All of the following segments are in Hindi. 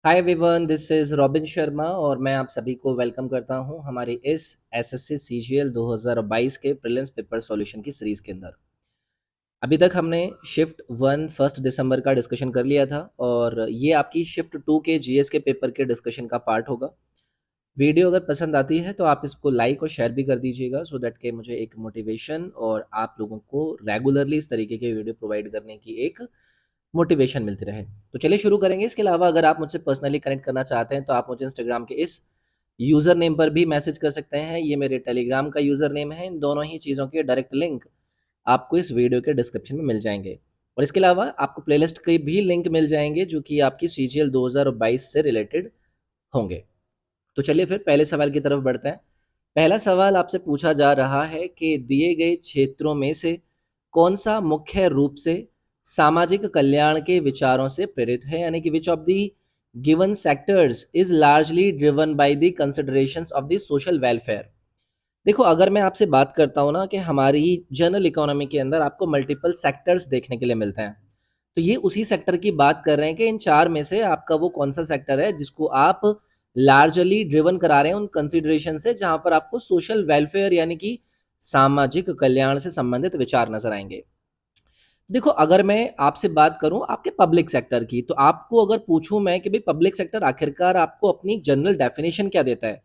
Hi everyone, this is robin Sharma और मैं आप सभी को वेलकम करता हूं हमारे इस एसएससी सीजीएल 2022 के प्रीलिम्स पेपर सॉल्यूशन की सीरीज़ के अंदर। अभी तक हमने शिफ्ट 1 फर्स्ट दिसंबर का डिस्कशन कर लिया था और ये आपकी शिफ्ट 2 के जीएस के पेपर के डिस्कशन का पार्ट होगा। वीडियो अगर पसंद आती है तो आप इसको लाइक और शेयर भी कर दीजिएगा सो दैट कि मुझे एक मोटिवेशन और आप लोगों को रेगुलरली इस तरीके के वीडियो प्रोवाइड करने की एक मोटिवेशन मिलती रहे। तो चलिए शुरू करेंगे। इसके अलावा अगर आप मुझसे पर्सनली कनेक्ट करना चाहते हैं तो आप मुझे इंस्टाग्राम के इस यूज़र नेम पर भी मैसेज कर सकते हैं। ये मेरे टेलीग्राम का यूज़र नेम है। इन दोनों ही चीज़ों के डायरेक्ट लिंक आपको इस वीडियो के डिस्क्रिप्शन में मिल जाएंगे और इसके अलावा आपको प्लेलिस्ट के भी लिंक मिल जाएंगे जो कि आपकी सीजीएल 2022 से रिलेटेड होंगे। तो चलिए फिर पहले सवाल की तरफ बढ़ते हैं। पहला सवाल आपसे पूछा जा रहा है कि दिए गए क्षेत्रों में से कौन सा मुख्य रूप से सामाजिक कल्याण के विचारों से प्रेरित है, यानी कि विच of the given sectors is largely driven by the considerations of the social welfare. देखो, अगर मैं आपसे बात करता हूँ ना कि हमारी जनरल इकोनॉमी के अंदर आपको मल्टीपल सेक्टर्स देखने के लिए मिलते हैं, तो ये उसी सेक्टर की बात कर रहे हैं कि इन चार में से आपका वो कौन सा सेक्टर है जिसको आप लार्जली ड्रिवन करा रहे हैं उन कंसिडरेशन से जहां पर आपको सोशल वेलफेयर यानी कि सामाजिक कल्याण से संबंधित विचार नजर आएंगे। देखो, अगर मैं आपसे बात करूं आपके पब्लिक सेक्टर की, तो आपको अगर पूछूं मैं कि भाई पब्लिक सेक्टर आखिरकार आपको अपनी जनरल डेफिनेशन क्या देता है,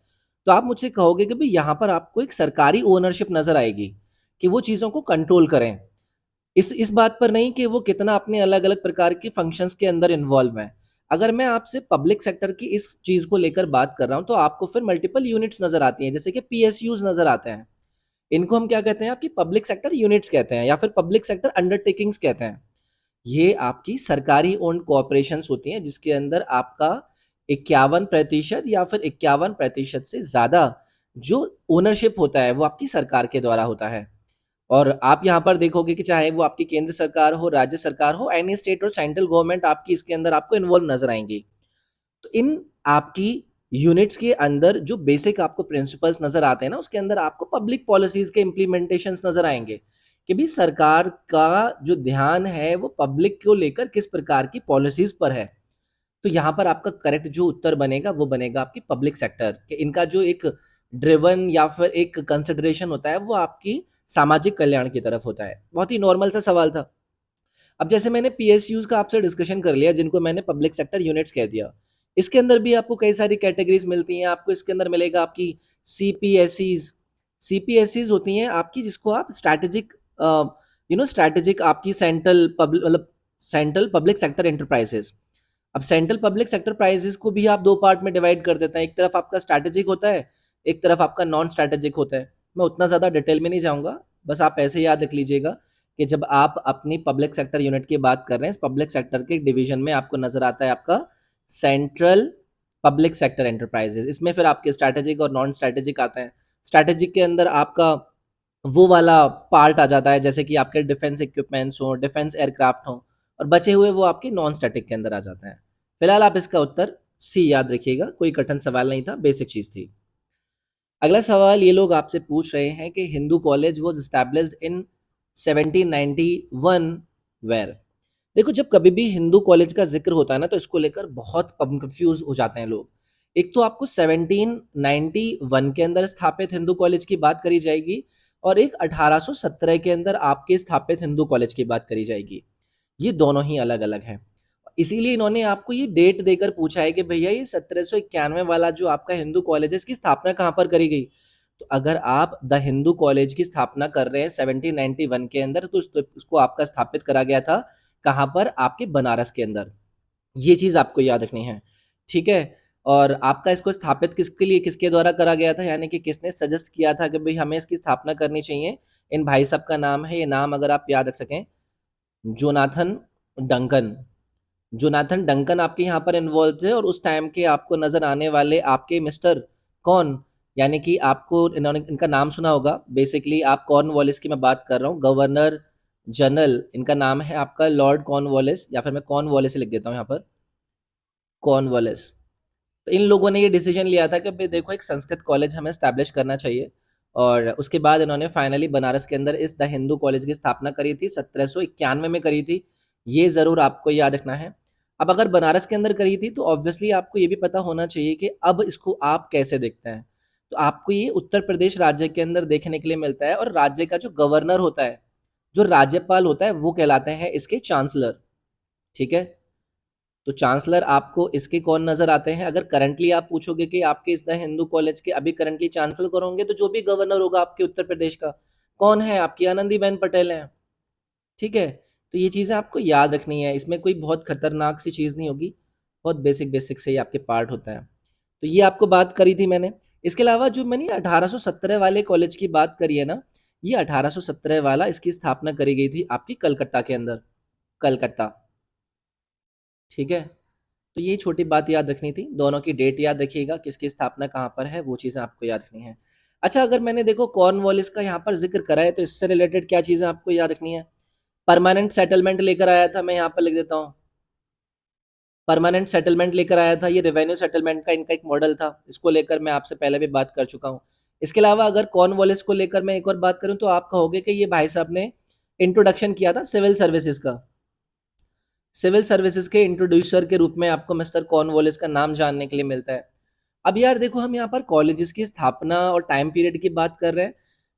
तो आप मुझसे कहोगे कि भाई यहाँ पर आपको एक सरकारी ओनरशिप नजर आएगी कि वो चीज़ों को कंट्रोल करें। इस बात पर नहीं कि वो कितना अपने अलग अलग प्रकार के फंक्शंस के अंदर इन्वॉल्व है। अगर मैं आपसे पब्लिक सेक्टर की इस चीज़ को लेकर बात कर रहा हूँ तो आपको फिर मल्टीपल यूनिट्स नजर आती हैं, जैसे कि पीएसयूज नजर आते हैं। इनको हम क्या कहते हैं, आपकी पब्लिक सेक्टर यूनिट्स कहते हैं या फिर पब्लिक सेक्टर अंडरटेकिंग्स कहते हैं। ये आपकी सरकारी ओन्ड कॉरपोरेशंस होती हैं जिसके अंदर आपका 51% या फिर 51% से ज्यादा जो ओनरशिप होता है वो आपकी सरकार के द्वारा होता है। और आप यहाँ पर देखोगे कि चाहे वो आपकी केंद्र सरकार हो, राज्य सरकार हो, एनी स्टेट और सेंट्रल गवर्नमेंट आपकी इसके अंदर आपको इन्वॉल्व नजर आएंगी। तो इन आपकी यूनिट्स के अंदर जो बेसिक आपको प्रिंसिपल्स नजर आते हैं ना, उसके अंदर आपको पब्लिक पॉलिसीज के इम्प्लीमेंटेशंस नजर आएंगे कि भी सरकार का जो ध्यान है वो पब्लिक को लेकर किस प्रकार की पॉलिसीज पर है। तो यहाँ पर आपका करेक्ट जो उत्तर बनेगा वो बनेगा आपकी पब्लिक सेक्टर कि इनका जो एक ड्रिवन या फिर एक कंसिडरेशन होता है वो आपकी सामाजिक कल्याण की तरफ होता है। बहुत ही नॉर्मल सा सवाल था। अब जैसे मैंने पीएसयूज का आपसे डिस्कशन कर लिया जिनको मैंने पब्लिक सेक्टर यूनिट्स कह दिया, इसके अंदर भी आपको कई सारी कैटेगरीज मिलती हैं। आपको इसके अंदर मिलेगा आपकी सीपीएसईज। सीपीएसईज होती हैं आपकी जिसको आप स्ट्रैटेजिक स्ट्रैटेजिक आपकी सेंट्रल पब्लिक मतलब सेंट्रल पब्लिक सेक्टर एंटरप्राइजेस। अब सेंट्रल पब्लिक सेक्टर प्राइजेस को भी आप दो पार्ट में डिवाइड कर देते हैं। एक तरफ आपका स्ट्रैटेजिक होता है, एक तरफ आपका नॉन स्ट्रैटेजिक होता है। मैं उतना ज़्यादा डिटेल में नहीं जाऊँगा, बस आप ऐसे याद रख लीजिएगा कि जब आप अपनी पब्लिक सेक्टर यूनिट की बात कर रहे हैं, इस पब्लिक सेक्टर के डिवीजन में आपको नज़र आता है आपका सेंट्रल पब्लिक सेक्टर एंटरप्राइजेस। इसमें फिर आपके स्ट्रैटेजिक और नॉन स्ट्रैटेजिक आते हैं। स्ट्रैटेजिक के अंदर आपका वो वाला पार्ट आ जाता है जैसे कि आपके डिफेंस इक्विपमेंट्स हो, डिफेंस एयरक्राफ्ट हो, और बचे हुए वो आपके नॉन स्टैटिक के अंदर आ जाते हैं। फिलहाल आप इसका उत्तर सी याद रखिएगा, कोई कठिन सवाल नहीं था, बेसिक चीज थी। अगला सवाल ये लोग आपसे पूछ रहे हैं कि Hindu college was established in 1791 where. देखो, जब कभी भी हिंदू कॉलेज का जिक्र होता है ना तो इसको लेकर बहुत कंफ्यूज हो जाते हैं लोग। एक तो आपको 1791 के अंदर स्थापित हिंदू कॉलेज की बात करी जाएगी और एक 1817 के अंदर आपके स्थापित हिंदू कॉलेज की बात करी जाएगी। ये दोनों ही अलग अलग हैं। इसीलिए इन्होंने आपको ये डेट देकर पूछा है कि भैया ये 1791 वाला जो आपका हिंदू कॉलेज है इसकी स्थापना कहाँ पर करी गई। तो अगर आप द हिंदू कॉलेज की स्थापना कर रहे हैं 1791 के अंदर तो उसको आपका स्थापित करा गया था कहाँ पर, आपके बनारस के अंदर। ये चीज आपको याद रखनी है, ठीक है। और आपका इसको स्थापित किसके लिए किसके द्वारा करा गया था, यानी कि किसने सजेस्ट किया था कि भाई हमें इसकी स्थापना करनी चाहिए। इन भाई साहब का नाम है, ये नाम अगर आप याद रख सकें, जोनाथन डंकन। जोनाथन डंकन आपके यहाँ पर इन्वॉल्व थे और उस टाइम के आपको नजर आने वाले आपके मिस्टर कौन, यानी कि आपको इन्होंने इनका नाम सुना होगा। बेसिकली आप कॉर्नवालिस की मैं बात कर रहा हूँ, गवर्नर जनरल इनका नाम है आपका लॉर्ड कॉर्नवालिस, या फिर मैं कॉर्नवालिस लिख देता हूँ यहाँ पर, कॉर्नवालिस। तो इन लोगों ने ये डिसीजन लिया था कि भाई देखो एक संस्कृत कॉलेज हमें स्टैब्लिश करना चाहिए और उसके बाद इन्होंने फाइनली बनारस के अंदर इस द हिंदू कॉलेज की स्थापना करी थी, 1791 में करी थी। ये जरूर आपको याद रखना है। अब अगर बनारस के अंदर करी थी तो ऑब्वियसली आपको ये भी पता होना चाहिए कि अब इसको आप कैसे देखते हैं। तो आपको ये उत्तर प्रदेश राज्य के अंदर देखने के लिए मिलता है और राज्य का जो गवर्नर होता है, जो राज्यपाल होता है वो कहलाते हैं इसके चांसलर, ठीक है? तो चांसलर आपको इसके कौन नज़र आते हैं? अगर करंटली आप पूछोगे कि आपके इस द हिंदू कॉलेज के अभी करंटली चांसलर कौन होंगे, तो जो भी गवर्नर होगा आपके उत्तर प्रदेश का, कौन है? आपकी आनंदीबेन पटेल हैं, ठीक है? तो ये चीज़ें आपको याद रखनी है, इसमें कोई बहुत खतरनाक सी चीज़ नहीं होगी, बहुत बेसिक से ही आपके पार्ट होता है। तो ये आपको बात करी थी मैंने। इसके अलावा जो मैंने 1817 वाले कॉलेज की बात करी है ना, ये 1817 वाला इसकी स्थापना करी गई थी आपकी कलकत्ता के अंदर, कलकत्ता, ठीक है? तो ये छोटी बात याद रखनी थी, दोनों की डेट याद रखिएगा, किसकी स्थापना कहाँ पर है, वो चीज़ें आपको याद रखनी है। अच्छा, अगर मैंने देखो कॉर्नवालिस का यहाँ पर ज़िक्र करा है, तो इससे रिलेटेड क्या चीज़ें आपको याद रखनी है? परमानेंट सेटलमेंट लेकर आया था, मैं यहाँ पर लिख देता हूँ। परमानेंट सेटलमेंट लेकर आया था, ये रेवेन्यू सेटलमेंट का इनका एक मॉडल था, इसको लेकर मैं आपसे पहले भी बात कर चुका हूँ। इसके अलावा अगर कॉर्नवालिस को लेकर मैं एक और बात करूँ, तो आप कहोगे कि ये भाई साहब ने इंट्रोडक्शन किया था सिविल सर्विसेज़ का। सिविल सर्विसेज के इंट्रोड्यूसर के रूप में आपको मिस्टर कॉर्नवालिस का नाम जानने के लिए मिलता है। अब यार देखो, हम यहाँ पर कॉलेजेस की स्थापना और टाइम पीरियड की बात कर रहे हैं,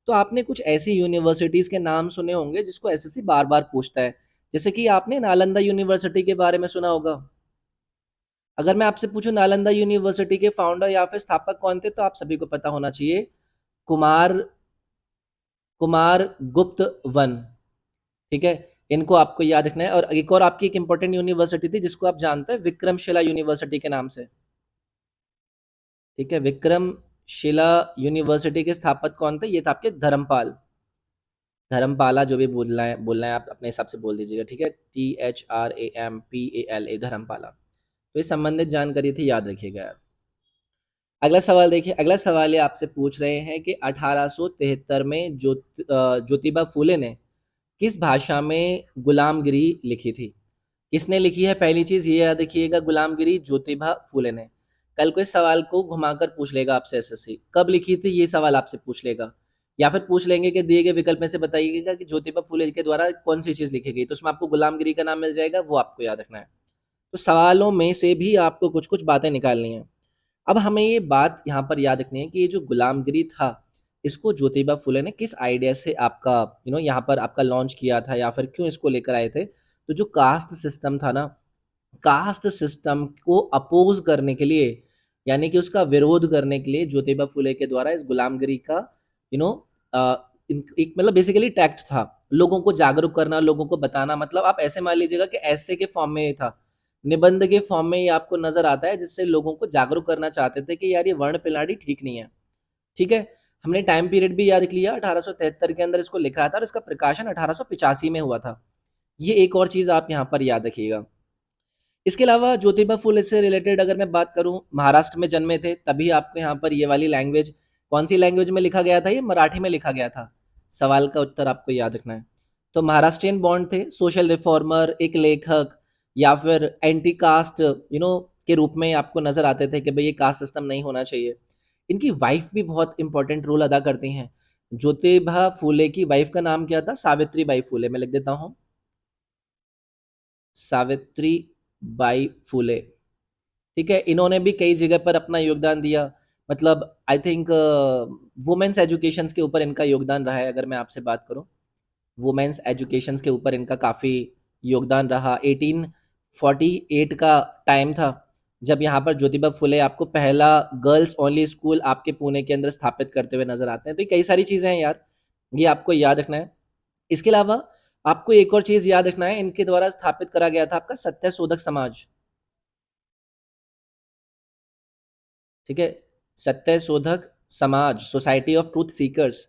तो आपने कुछ ऐसी यूनिवर्सिटीज़ के नाम सुने होंगे जिसको एसएससी बार-बार पूछता है। जैसे कि आपने नालंदा यूनिवर्सिटी के बारे में सुना होगा। अगर मैं आपसे पूछूँ नालंदा यूनिवर्सिटी के फाउंडर या फिर स्थापक कौन थे, तो आप सभी को पता होना चाहिए, कुमार कुमार गुप्त वन, ठीक है? इनको आपको याद रखना है। और एक और आपकी एक इम्पोर्टेंट यूनिवर्सिटी थी जिसको आप जानते हैं, विक्रमशिला यूनिवर्सिटी के नाम से, ठीक है? विक्रमशिला यूनिवर्सिटी के स्थापक कौन थे? ये था आपके धर्मपाल, धर्मपाला, जो भी बोलना है आप अपने हिसाब से बोल दीजिएगा, ठीक है? THRAMPALA, धर्मपाला। तो ये संबंधित जानकारी थी, याद रखिएगा आप। अगला सवाल देखिए, अगला सवाल ये आपसे पूछ रहे हैं कि 1873 में ज्योतिबा फूले ने किस भाषा में गुलामगिरी लिखी थी? किसने लिखी है? पहली चीज़ ये याद रखिएगा, गुलामगिरी ज्योतिबा फूले ने। कल को इस सवाल को घुमाकर पूछ लेगा आपसे एसएससी, कब लिखी थी ये सवाल आपसे पूछ लेगा, या फिर पूछ लेंगे कि दिए गए विकल्प में से बताइएगा कि ज्योतिबा फूले के द्वारा कौन सी चीज़ लिखी गई, तो उसमें आपको गुलामगिरी का नाम मिल जाएगा, वो आपको याद रखना है। तो सवालों में से भी आपको कुछ-कुछ बातें निकालनी है। अब हमें ये बात यहाँ पर याद रखनी है कि ये जो गुलामगिरी था, इसको ज्योतिबा फुले ने किस आइडिया से आपका यहाँ पर आपका लॉन्च किया था, या फिर क्यों इसको लेकर आए थे? तो जो कास्ट सिस्टम था ना, कास्ट सिस्टम को अपोज़ करने के लिए, यानी कि उसका विरोध करने के लिए ज्योतिबा फुले के द्वारा इस गुलामगिरी का यू नो अ, एक मतलब बेसिकली टैक्ट था। लोगों को जागरूक करना, लोगों को बताना, मतलब आप ऐसे मान लीजिएगा कि ऐसे के फॉर्म में ये था। निबंध के फॉर्म में ये आपको नज़र आता है, जिससे लोगों को जागरूक करना चाहते थे कि यार ये वर्ण पिलाड़ी ठीक नहीं है। ठीक है? हमने टाइम पीरियड भी याद रख लिया, 1873 के अंदर इसको लिखा था और इसका प्रकाशन 1885 में हुआ था। ये एक और चीज़ आप यहाँ पर याद रखिएगा। इसके अलावा ज्योतिबा फुले से रिलेटेड अगर मैं बात करूँ, महाराष्ट्र में जन्मे थे, तभी आपको यहाँ पर ये वाली लैंग्वेज, कौन-सी लैंग्वेज में लिखा गया था? ये मराठी में लिखा गया था। सवाल का उत्तर आपको याद रखना है। तो महाराष्ट्रियन बॉन्ड थे, सोशल रिफॉर्मर, एक लेखक, या फिर एंटी कास्ट के रूप में आपको नज़र आते थे कि भई ये कास्ट सिस्टम नहीं होना चाहिए। इनकी वाइफ़ भी बहुत इम्पोर्टेंट रोल अदा करती हैं। ज्योतिबा फुले की वाइफ़ का नाम क्या था? सावित्री बाई फुले, मैं लिख देता हूँ, सावित्री बाई फुले। ठीक है? इन्होंने भी कई जगह पर अपना योगदान दिया। मतलब आई थिंक वुमेन्स एजुकेशंस के ऊपर इनका योगदान रहा है, अगर मैं आपसे बात करूँ। वुमेन्स एजुकेशंस के ऊपर इनका काफ़ी योगदान रहा। 1848 का टाइम था, जब यहाँ पर ज्योतिबा फुले आपको पहला गर्ल्स ओनली स्कूल आपके पुणे के अंदर स्थापित करते हुए नज़र आते हैं। तो ये कई सारी चीज़ें हैं यार, ये आपको याद रखना है। इसके अलावा आपको एक और चीज़ याद रखना है, इनके द्वारा स्थापित करा गया था आपका सत्यशोधक समाज। ठीक है? Satyashodhak Samaj, society of truth seekers,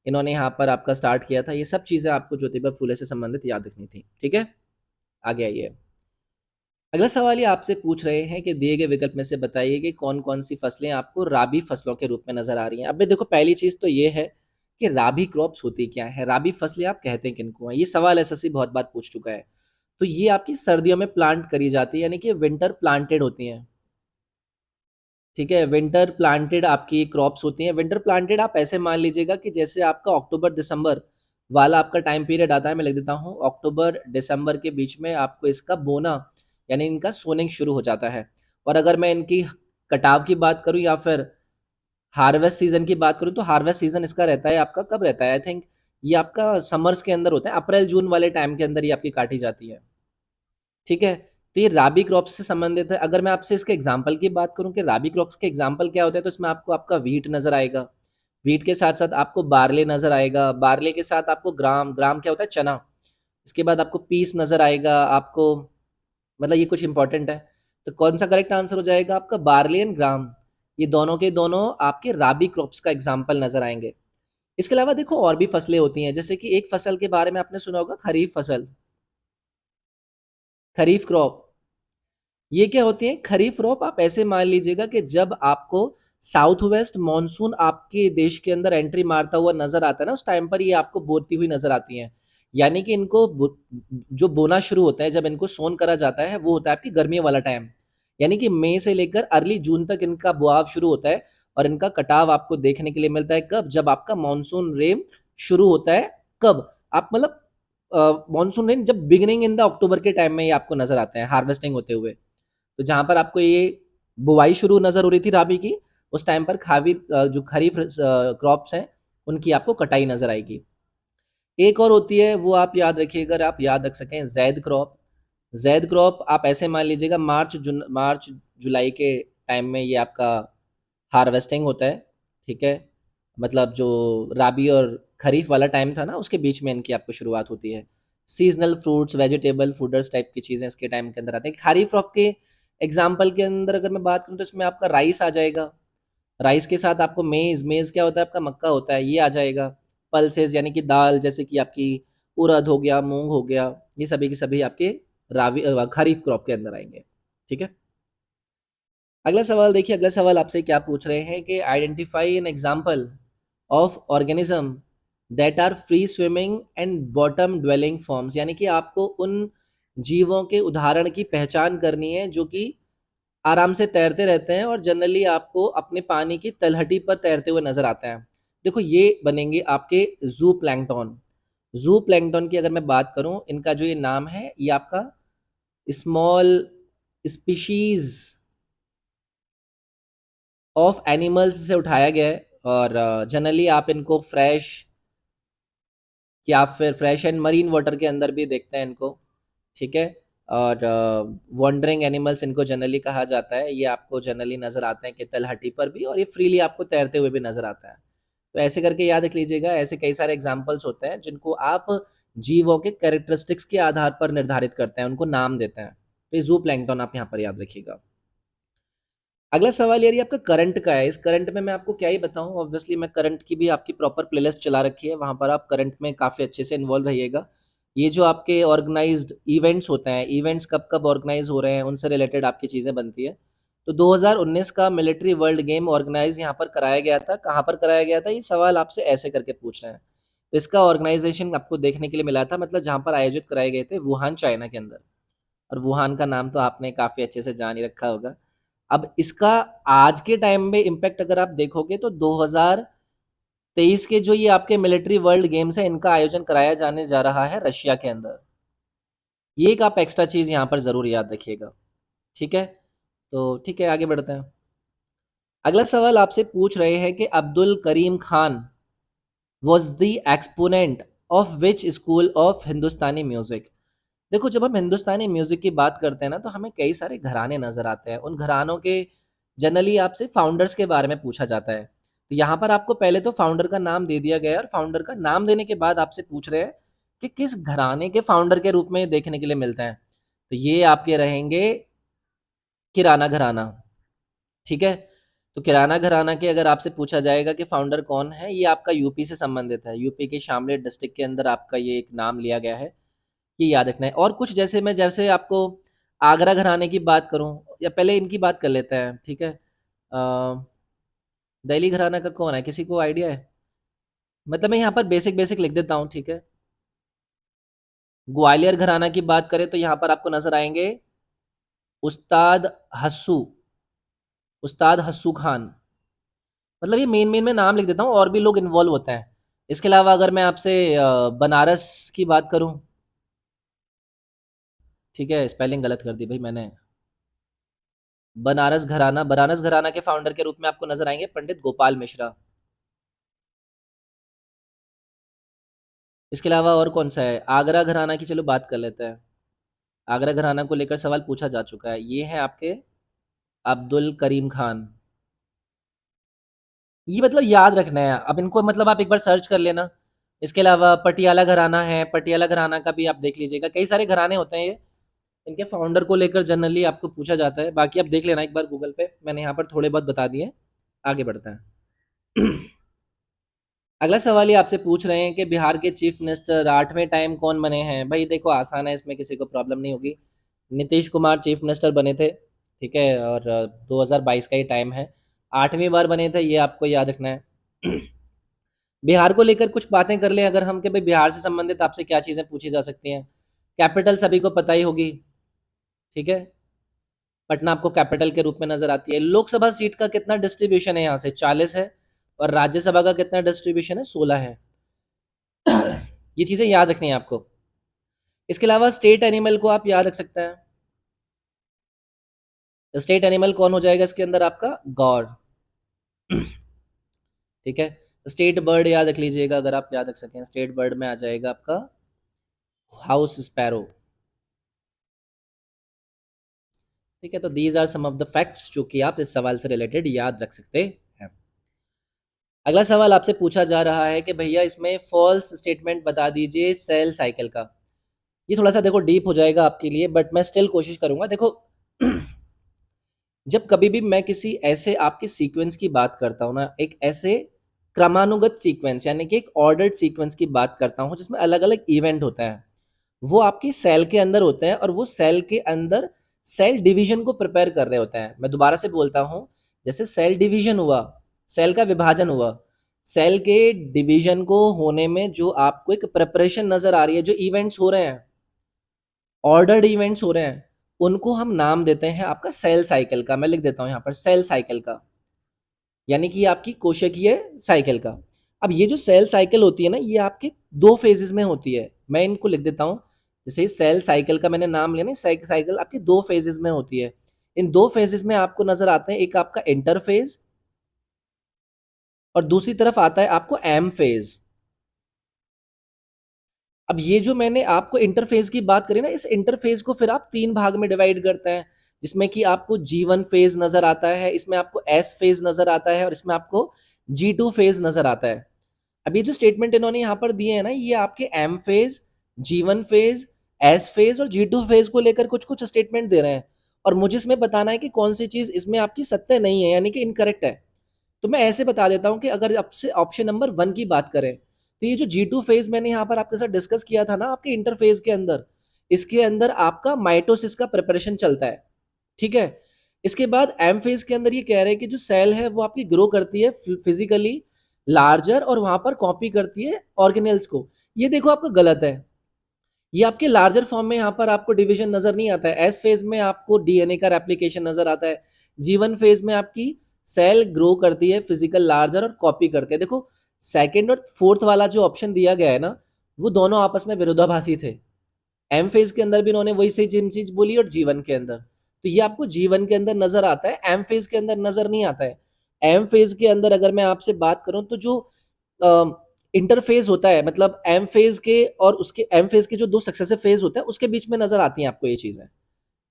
इन्होंने यहाँ पर आपका स्टार्ट किया था। ये सब चीज़ें आपको ज्योतिबा फुले से संबंधित याद रखनी थी। ठीक है? आगे आइए। अगला सवाल ये आपसे पूछ रहे हैं कि दिए गए विकल्प में से बताइए कि कौन-कौन सी फसलें आपको राबी फसलों के रूप में नज़र आ रही हैं। अब देखो, पहली चीज़ तो ये है कि राबी क्रॉप्स होती क्या है? राबी फसलें आप कहते हैं किनको हैं? ये सवाल एसएससी बहुत बार पूछ चुका है। तो ये आपकी सर्दियों में प्लांट करी जाती है, यानी कि विंटर प्लांटेड होती हैं। ठीक है? विंटर प्लांटेड आपकी क्रॉप्स होती हैं। विंटर प्लांटेड आप ऐसे मान लीजिएगा कि जैसे आपका अक्टूबर-दिसंबर वाला आपका टाइम पीरियड आता है, मैं लिख देता हूँ, अक्टूबर-दिसंबर के बीच में आपको इसका बोना यानी इनका सोनिंग शुरू हो जाता है। और अगर मैं इनकी कटाव की बात करूँ या फिर हार्वेस्ट सीज़न की बात करूँ, तो हार्वेस्ट सीज़न इसका रहता है आपका कब रहता है? आई थिंक ये आपका समर्स के अंदर होता है, अप्रैल-जून वाले टाइम के अंदर ये आपकी काटी जाती है। ठीक है? तो ये राबी क्रॉप्स से संबंधित है। अगर मैं आपसे इसके एग्ज़ाम्पल की बात करूँ कि राबी क्रॉप्स के एग्ज़ाम्पल क्या होते हैं, तो इसमें आपको आपका व्हीट नज़र आएगा। व्हीट के साथ-साथ आपको बार्ले नज़र आएगा। बार्ले के साथ आपको ग्राम, ग्राम क्या होता है? चना। इसके बाद आपको पीस नज़र आएगा, आपको मतलब ये कुछ इम्पोर्टेंट है। तो कौन-सा करेक्ट आंसर हो जाएगा आपका? बार्ले एंड ग्राम। ये दोनों के दोनों आपके राबी क्रॉप्स का एग्ज़ाम्पल नज़र आएँगे। इसके अलावा देखो और भी फसलें होती हैं, जैसे कि एक फसल के बारे में आपने सुना होगा खरीफ फसल, खरीफ क्रॉप। ये क्या होती है? खरीफ क्रॉप आप ऐसे मान लीजिएगा कि जब आपको साउथ वेस्ट मानसून आपके देश के अंदर एंट्री मारता हुआ नज़र आता है ना, उस टाइम पर ये आपको बोती हुई नज़र आती हैं। यानी कि इनको जो बोना शुरू होता है, जब इनको सोन करा जाता है, वो होता है आपकी गर्मियों वाला टाइम। यानी कि मई से लेकर अर्ली जून तक इनका बुआव शुरू होता है और इनका कटाव आपको देखने के लिए मिलता है कब? जब आपका मानसून रेन शुरू होता है, कब? आप मतलब मानसून रेन जब बिगिनिंग इन द अक्टूबर के टाइम में ये आपको नज़र आते हैं, हार्वेस्टिंग होते हुए। तो जहाँ पर आपको ये बुवाई शुरू नज़र हो रही थी राबी की, उस टाइम पर जो खरीफ क्रॉप्स हैं, उनकी आपको कटाई नज़र आएगी। एक और होती है, वो आप याद रखिए, अगर आप याद रख सकें, ज़ैद क्रॉप। ज़ैद क्रॉप आप ऐसे मान लीजिएगा मार्च जुलाई के टाइम में ये आपका हार्वेस्टिंग होता है, ठीक है? मतलब जो राबी और खरीफ वाला टाइम था ना, उसके बीच में इनकी आपको शुरुआत होती है। सीज़नल फ्रूट्स, वेजिटेबल, फूडर्स टाइप की चीज़ें इसके टाइम के अंदर आती हैं। खरीफ क्रॉप के एग्ज़ाम्पल के अंदर अगर मैं बात करूँ, तो इसमें आपका राइस आ जाएगा। राइस के साथ आपको मेज़, मेज़ क्या होता है आपका? मक्का होता है, ये आ जाएगा। पल्सेस यानी कि दाल, जैसे कि आपकी उड़द हो गया, मूँग हो गया, ये सभी के सभी आपके खरीफ क्रॉप के अंदर आएँगे। ठीक है? अगला सवाल देखिए, अगला सवाल आपसे क्या पूछ रहे हैं कि identify an example of organism that are free swimming and bottom dwelling forms, यानी कि आपको उन जीवों के उदाहरण की पहचान करनी है जो कि आराम से तैरते रहते हैं और जनरली आपको अपने पानी की तलहटी पर तैरते हुए नजर आते हैं। देखो ये बनेंगे आपके जू प्लैंकटन। जू प्लैंकटन की अगर मैं बात करूं, इनका जो ये नाम है, ये आपका स्मॉल स्पीशीज ऑफ एनिमल्स से उठाया गया है और जनरली आप इनको फ्रेश या फिर फ्रेश एंड मरीन वाटर के अंदर भी देखते हैं इनको, ठीक है? और वॉन्डरिंग एनिमल्स इनको जनरली कहा जाता है। ये आपको जनरली नज़र आते हैं कि तलहटी पर भी, और ये फ्रीली आपको तैरते हुए भी नज़र आता है। तो ऐसे करके याद रख लीजिएगा, ऐसे कई सारे एग्जाम्पल्स होते हैं जिनको आप जीवों के कैरेक्टरिस्टिक्स के आधार पर निर्धारित करते हैं, उनको नाम देते हैं। तो ये जू प्लैंकटन आप यहाँ पर याद रखिएगा। अगला सवाल यार, ये आपका करंट का है। इस करंट में मैं आपको क्या ही बताऊँ, ऑब्वियसली मैं करंट की भी आपकी प्रॉपर प्लेलिस्ट चला रखी है, वहाँ पर आप करंट में काफ़ी अच्छे से इन्वॉल्व रहिएगा। ये जो आपके ऑर्गेनाइज्ड इवेंट्स होते हैं, इवेंट्स कब-कब ऑर्गेनाइज़ हो रहे हैं, उनसे रिलेटेड आपकी चीज़ें बनती है। तो 2019 का मिलिट्री वर्ल्ड गेम ऑर्गेनाइज़ यहाँ पर कराया गया था। कहाँ पर कराया गया था? ये सवाल आपसे ऐसे करके पूछ रहे हैं। तो इसका ऑर्गेनाइज़ेशन आपको देखने के लिए मिला था, मतलब जहाँ पर आयोजित कराए गए थे, वुहान, चाइना के अंदर। और वुहान का नाम तो आपने काफ़ी अच्छे से जान ही रखा होगा। अब इसका आज के टाइम में इम्पैक्ट अगर आप देखोगे, तो 2023 के जो ये आपके मिलिट्री वर्ल्ड गेम्स हैं, इनका आयोजन कराया जाने जा रहा है रशिया के अंदर। ये एक आप एक्स्ट्रा चीज़ यहाँ पर ज़रूर याद रखिएगा, ठीक है? तो ठीक है, आगे बढ़ते हैं। अगला सवाल आपसे पूछ रहे हैं कि Abdul Karim Khan was the exponent of which school of Hindustani music? देखो, जब हम हिंदुस्तानी म्यूज़िक की बात करते हैं ना, तो हमें कई सारे घराने नज़र आते हैं। उन घरानों के जनरली आपसे फाउंडर्स के बारे में पूछा जाता है। तो यहाँ पर आपको पहले तो फाउंडर का नाम दे दिया गया है और फाउंडर का नाम देने के बाद आपसे पूछ रहे हैं कि किस घराने के फाउंडर के रूप में ये देखने के लिए मिलते हैं। तो ये आपके रहेंगे किराना घराना, ठीक है? तो किराना घराना के अगर आपसे पूछा जाएगा कि फाउंडर कौन है, ये आपका यूपी से संबंधित है। यूपी के शामली डिस्ट्रिक्ट के अंदर आपका ये एक नाम लिया गया है। ये याद रखना है। और कुछ जैसे आपको आगरा घराने की बात करूँ, या पहले इनकी बात कर लेते हैं, ठीक है? दिल्ली घराना का कौन है, किसी को आइडिया है? मतलब मैं यहाँ पर बेसिक लिख देता हूँ, ठीक है? ग्वालियर घराना की बात करें, तो यहाँ पर आपको नज़र आएँगे उस्ताद हस्सू, उस्ताद हस्सू खान। मतलब ये मेन मैं नाम लिख देता हूँ, और भी लोग इन्वॉल्व होते हैं। इसके अलावा अगर मैं आपसे बनारस की बात करूँ, ठीक है, स्पेलिंग गलत कर दी भाई मैंने। बनारस घराना के फाउंडर के रूप में आपको नज़र आएँगे पंडित गोपाल मिश्रा। इसके अलावा और कौन-सा है? आगरा घराना की चलो बात कर लेते हैं। आगरा घराना को लेकर सवाल पूछा जा चुका है। ये है आपके अब्दुल करीम खान। ये मतलब याद रखना है। अब इनको मतलब आप एक बार सर्च कर लेना। इसके अलावा पटियाला घराना है, पटियाला घराना का भी आप देख लीजिएगा। कई सारे घराने होते हैं ये, इनके फाउंडर को लेकर जनरली आपको पूछा जाता है। बाकी आप देख लेना एक बार गूगल पे, मैंने यहाँ पर थोड़े बहुत बता दिए हैं। आगे बढ़ते हैं। अगला सवाल ये आपसे पूछ रहे हैं कि बिहार के चीफ मिनिस्टर 8वें टाइम कौन बने हैं? भाई देखो आसान है, इसमें किसी को प्रॉब्लम नहीं होगी। नीतीश कुमार चीफ मिनिस्टर बने थे, ठीक है? और 2022 का ही टाइम है। 8वीं बार बने थे, ये आपको याद रखना है। बिहार को लेकर कुछ बातें कर लें अगर हम कि भाई बिहार से संबंधित आपसे क्या चीज़ें पूछी जा सकती हैं। कैपिटल सभी को पता ही होगी, ठीक है? पटना आपको कैपिटल के रूप में नज़र आती है। लोकसभा सीट का कितना डिस्ट्रीब्यूशन है यहाँ से? 40 है और राज्यसभा का कितना डिस्ट्रीब्यूशन है? 16 है। ये चीज़ें याद रखनी है आपको। इसके अलावा स्टेट एनिमल को आप याद रख सकते हैं। स्टेट एनिमल कौन हो जाएगा इसके अंदर आपका? गौर। ठीक है? स्टेट बर्ड याद रख लीजिएगा अगर आप याद रख सकें। स्टेट बर्ड में आ जाएगा आपका हाउस स्पैरो। ठीक है? तो these are some of the facts जो कि आप इस सवाल से रिलेटेड याद रख सकते हैं। अगला सवाल आपसे पूछा जा रहा है कि भैया इसमें फ़ॉल्स स्टेटमेंट बता दीजिए सेल साइकिल का। ये थोड़ा-सा देखो डीप हो जाएगा आपके लिए बट मैं स्टिल कोशिश करूँगा। देखो जब कभी भी मैं किसी ऐसे आपके सीक्वेंस की बात करता हूँ ना, एक ऐसे क्रमानुगत सीक्वेंस यानी कि एक ऑर्डर्ड सीक्वेंस की बात करता हूँ जिसमें अलग-अलग इवेंट होता है। वो आपकी सेल के अंदर होते हैं और वो सेल के अंदर सेल डिवीजन को प्रिपेयर कर रहे होते हैं। मैं दोबारा से बोलता हूँ, जैसे सेल डिवीजन हुआ, सेल का विभाजन हुआ, सेल के डिवीजन को होने में जो आपको एक प्रिपरेशन नज़र आ रही है, जो इवेंट्स हो रहे हैं, ऑर्डर्ड इवेंट्स हो रहे हैं, उनको हम नाम देते हैं आपका सेल साइकिल का। मैं लिख देता हूँ यहाँ पर सेल साइकिल का, यानी कि ये आपकी कोशिकीय साइकिल का। अब ये जो सेल साइकिल होती है ना, ये आपके 2 फेजेज़ में होती है। मैं इनको लिख देता हूँ, जैसे सेल साइकिल का मैंने नाम लिया ना, साइकिल आपकी 2 फेजेज़ में होती है। इन 2 फेजेज़ में आपको नज़र आते हैं, एक आपका इंटरफ़ेज़ और दूसरी तरफ आता है आपको एम फेज़। अब ये जो मैंने आपको इंटरफ़ेज़ की बात करी ना, इस इंटरफ़ेज़ को फिर आप 3 भाग में डिवाइड करते हैं, जिसमें कि आपको G1 फ़ेज़ नज़र आता है, इसमें आपको S फ़ेज़ नज़र आता है और इसमें आपको G2 फ़ेज़ नज़र आता है। अब ये जो स्टेटमेंट इन्होंने यहाँ पर दिए हैं ना, ये आपके M phase, G1 phase, S phase और G2 फ़ेज़ को लेकर कुछ-कुछ स्टेटमेंट दे रहे हैं और मुझे इसमें बताना है कि कौन-सी चीज़ इसमें आपकी सत्य नहीं है, यानी कि इनकरेक्ट है। तो मैं ऐसे बता देता हूँ कि अगर आपसे ऑप्शन नंबर 1 की बात करें, तो ये जो G2 फ़ेज़ मैंने यहाँ पर आपके साथ डिस्कस किया था ना आपके इंटरफ़ेज़ के अंदर, इसके अंदर आपका माइटोसिस का प्रिपरेशन चलता है, ठीक है? इसके बाद एम फ़ेज़ के अंदर ये कह रहे हैं कि जो सेल है वो आपकी ग्रो करती है फिज़िकली लार्जर और वहाँ पर कॉपी करती है ऑर्गेनेल्स को। ये देखो आपका गलत है। ये आपके लार्जर फॉर्म में यहाँ पर आपको डिवीजन नज़र नहीं आता है। एस फेज़ में आपको डीएनए का रेप्लिकेशन नज़र आता है। जी1 फेज़ में आपकी सेल ग्रो करती है, फिजिकल लार्जर और कॉपी करती है। देखो सेकंड और फोर्थ वाला जो ऑप्शन दिया गया है ना, वो दोनों आपस में विरोधाभासी थे। एम फेज़ के अंदर भी इन्होंने वही सेम चीज़ बोली और जी1 के अंदर। तो ये आपको जी1 के अंदर नज़र आता है, एम फेज़ के अंदर नज़र नहीं आता है। एम फेज़ के अंदर अगर मैं आपसे बात करूँ तो जो अ, इंटरफ़ेज़ होता है मतलब एम फ़ेज़ के और उसके एम फ़ेज़ के जो 2 सक्सेसिव फ़ेज़ होते हैं, उसके बीच में नज़र आती हैं आपको ये चीज़ें।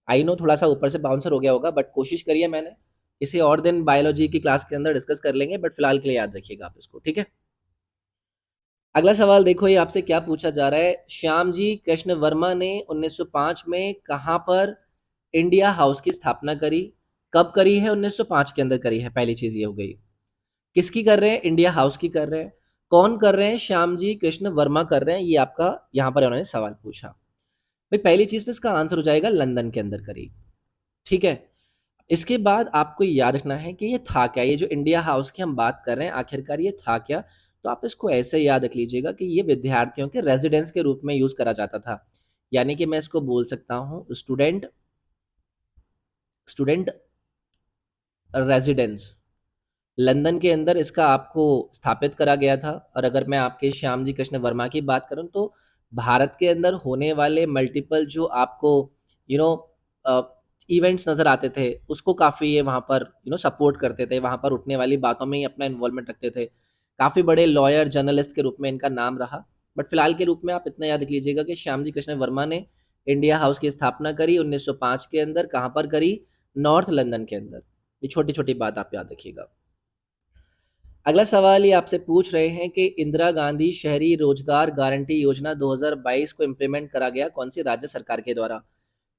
आई नो थोड़ा-सा ऊपर से बाउंसर हो गया होगा बट कोशिश करी है मैंने। किसी और दिन बायोलॉजी की क्लास के अंदर डिस्कस कर लेंगे बट फिलहाल के लिए याद रखिएगा आप इसको, ठीक है? अगला सवाल देखो ये आपसे क्या पूछा जा रहा है, श्यामजी कृष्ण वर्मा ने 1905 में कहाँ पर इंडिया हाउस की स्थापना करी? कब करी है? 1905 के अंदर करी है, पहली चीज़ ये हो गई। किसकी कर रहे हैं? इंडिया हाउस की कर रहे हैं। कौन कर रहे हैं? श्यामजी कृष्ण वर्मा कर रहे हैं, ये आपका यहाँ पर उन्होंने सवाल पूछा। भाई पहली चीज़ तो इसका आंसर हो जाएगा लंदन के अंदर करी, ठीक है? इसके बाद आपको याद रखना है कि ये था क्या? ये जो इंडिया हाउस की हम बात कर रहे हैं, आखिरकार ये था क्या? तो आप इसको ऐसे याद रख लीजिएगा कि ये विद्यार्थियों के रेज़िडेंस के रूप में यूज़ करा जाता था। यानी कि मैं इसको बोल सकता हूँ स्टूडेंट स्टूडेंट रेज़िडेंस। लंदन के अंदर इसका आपको स्थापित करा गया था और अगर मैं आपके श्यामजी कृष्ण वर्मा की बात करूँ तो भारत के अंदर होने वाले मल्टीपल जो आपको यू नो इवेंट्स नज़र आते थे, उसको काफ़ी ये वहाँ पर सपोर्ट करते थे, वहाँ पर उठने वाली बातों में ही अपना इन्वॉल्वमेंट रखते थे। काफ़ी बड़े लॉयर, जर्नलिस्ट के रूप में इनका नाम रहा। बट फिलहाल के रूप में आप इतना याद रख लीजिएगा कि श्यामजी कृष्ण वर्मा ने इंडिया हाउस की स्थापना करी 1905 के अंदर। कहाँ पर करी? नॉर्थ लंदन के अंदर। ये छोटी-छोटी बात आप याद रखिएगा। अगला सवाल ये आपसे पूछ रहे हैं कि इंदिरा गांधी शहरी रोजगार गारंटी योजना 2022 को इम्प्लीमेंट करा गया कौन सी राज्य सरकार के द्वारा?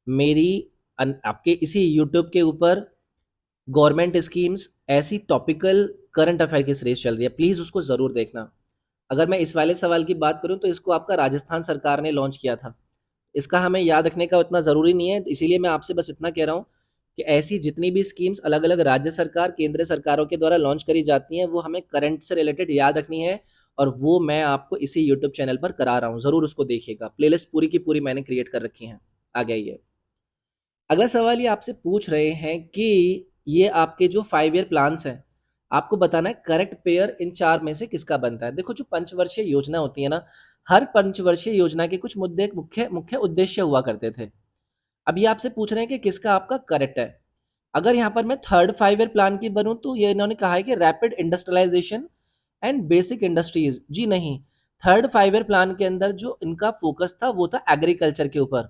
मेरी आपके इसी यूट्यूब के ऊपर गवर्नमेंट स्कीम्स ऐसी टॉपिकल करंट अफेयर की सीरीज चल रही है, प्लीज़ उसको ज़रूर देखना। अगर मैं इस वाले सवाल की बात करूँ तो इसको आपका राजस्थान सरकार ने लॉन्च किया था। इसका हमें याद रखने का उतना ज़रूरी नहीं है, इसीलिए मैं आपसे बस इतना कह रहा हूँ कि ऐसी जितनी भी स्कीम्स अलग-अलग राज्य सरकार, केंद्र सरकारों के द्वारा लॉन्च करी जाती हैं, वो हमें करंट से रिलेटेड याद रखनी है और वो मैं आपको इसी यूट्यूब चैनल पर करा रहा हूँ, ज़रूर उसको देखिएगा। प्लेलिस्ट पूरी की पूरी मैंने क्रिएट कर रखी हैं। आगे आइए। अगला सवाल ये आपसे पूछ रहे हैं कि ये आपके जो 5 ईयर प्लान्स हैं, आपको बताना है करेक्ट पेयर इन 4 में से किसका बनता है। देखो जो पंचवर्षीय योजना होती है ना, हर पंचवर्षीय योजना के कुछ मुद्दे मुख्य मुख्य उद्देश्य हुआ करते थे। अब ये आपसे पूछ रहे हैं कि किसका आपका करेक्ट है। अगर यहाँ पर मैं थर्ड 5 ईयर प्लान की बनूँ तो ये इन्होंने कहा है कि rapid industrialisation and basic industries. जी नहीं, थर्ड 5 ईयर प्लान के अंदर जो इनका फोकस था वो था एग्रीकल्चर के ऊपर।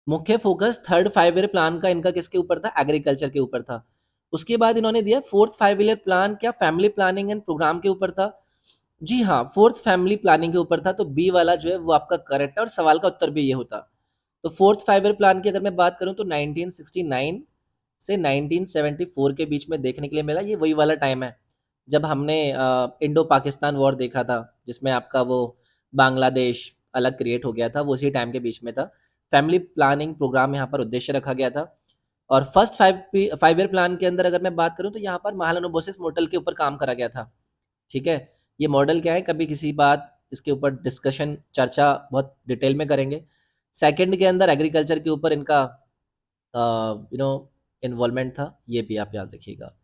मुख्य फोकस थर्ड 5 ईयर प्लान का इनका किसके ऊपर था? एग्रीकल्चर के ऊपर था। उसके बाद इन्होंने दिया फोर्थ 5 ईयर प्लान क्या फैमिली प्लानिंग एंड प्रोग्राम के ऊपर था? जी हाँ, फोर्थ फैमिली प्लानिंग के ऊपर था, तो बी वाला जो है वो आपका करेक्ट है और सवाल का उत्तर भी ये होता। तो फोर्थ 5 ईयर प्लान की अगर मैं बात करूँ तो 1969 से 1974 के बीच में देखने के लिए मिला। ये वही वाला टाइम है जब हमने इंडो पाकिस्तान वॉर देखा था, जिसमें आपका वो बांग्लादेश अलग क्रिएट हो गया था, वो उसी टाइम के बीच में था। फैमिली प्लानिंग प्रोग्राम यहाँ पर उद्देश्य रखा गया था। और फर्स्ट 5 ईयर प्लान के अंदर अगर मैं बात करूँ तो यहाँ पर महालनोबिस मॉडल के ऊपर काम करा गया था। ठीक है? ये मॉडल क्या है, कभी किसी बात इसके ऊपर डिस्कशन चर्चा बहुत डिटेल में करेंगे। सेकंड के अंदर एग्रीकल्चर के ऊपर इनका यू नो इन्वॉल्वमेंट था, ये भी आप याद रखिएगा।